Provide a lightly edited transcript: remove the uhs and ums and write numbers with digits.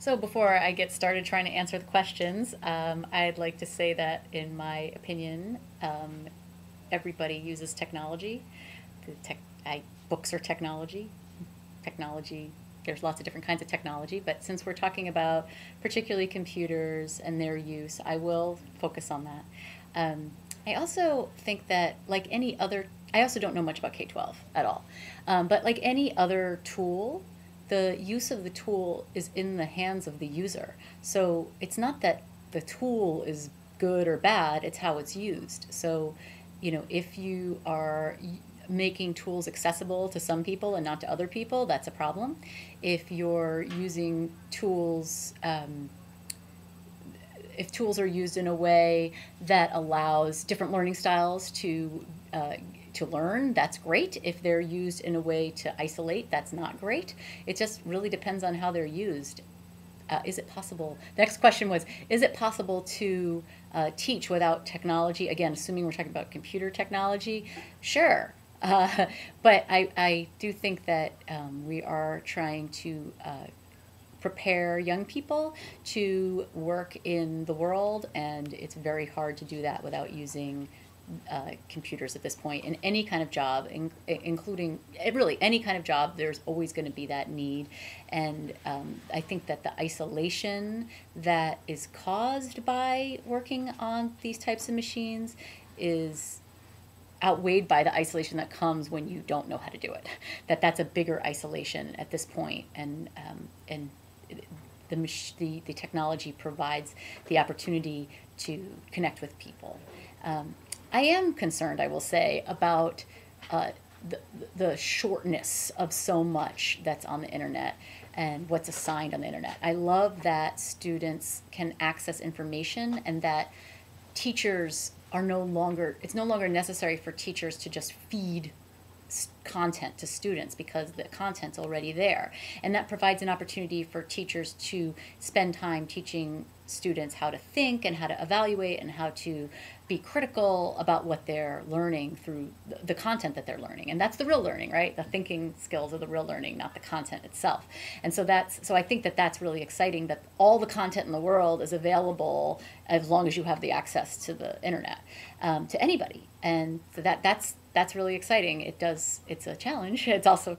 So before I get started trying to answer the questions, I'd like to say that in my opinion, everybody uses technology. The tech, books are technology. Technology, there's lots of different kinds of technology, but since we're talking about particularly computers and their use, I will focus on that. I also think that, like any other, I also don't know much about K-12 at all, but like any other tool, the use of the tool is in the hands of the user. So it's not that the tool is good or bad, it's how it's used. So, if you are making tools accessible to some people and not to other people, that's a problem. If you're using tools, if tools are used in a way that allows different learning styles to learn, that's great. If they're used in a way to isolate, that's not great. It just really depends on how they're used. Is it possible? The next question was, is it possible to teach without technology? Again, assuming we're talking about computer technology, sure. But I do think that we are trying to prepare young people to work in the world, and it's very hard to do that without using computers at this point in any kind of job, including really any kind of job. There's always going to be that need, and I think that the isolation that is caused by working on these types of machines is outweighed by the isolation that comes when you don't know how to do it. That's a bigger isolation at this point, and the technology provides the opportunity to connect with people. I am concerned, I will say, about uh, the, the shortness of so much that's on the internet and what's assigned on the internet. I love that students can access information, and that teachers are no longer, it's no longer necessary for teachers to just feed content to students because the content's already there. And that provides an opportunity for teachers to spend time teaching students how to think and how to evaluate and how to be critical about what they're learning through the content that they're learning. And that's the real learning, right? The thinking skills are the real learning, not the content itself. And so I think that that's really exciting, that all the content in the world is available as long as you have the access to the internet, to anybody. And so that's really exciting. It's a challenge. It's also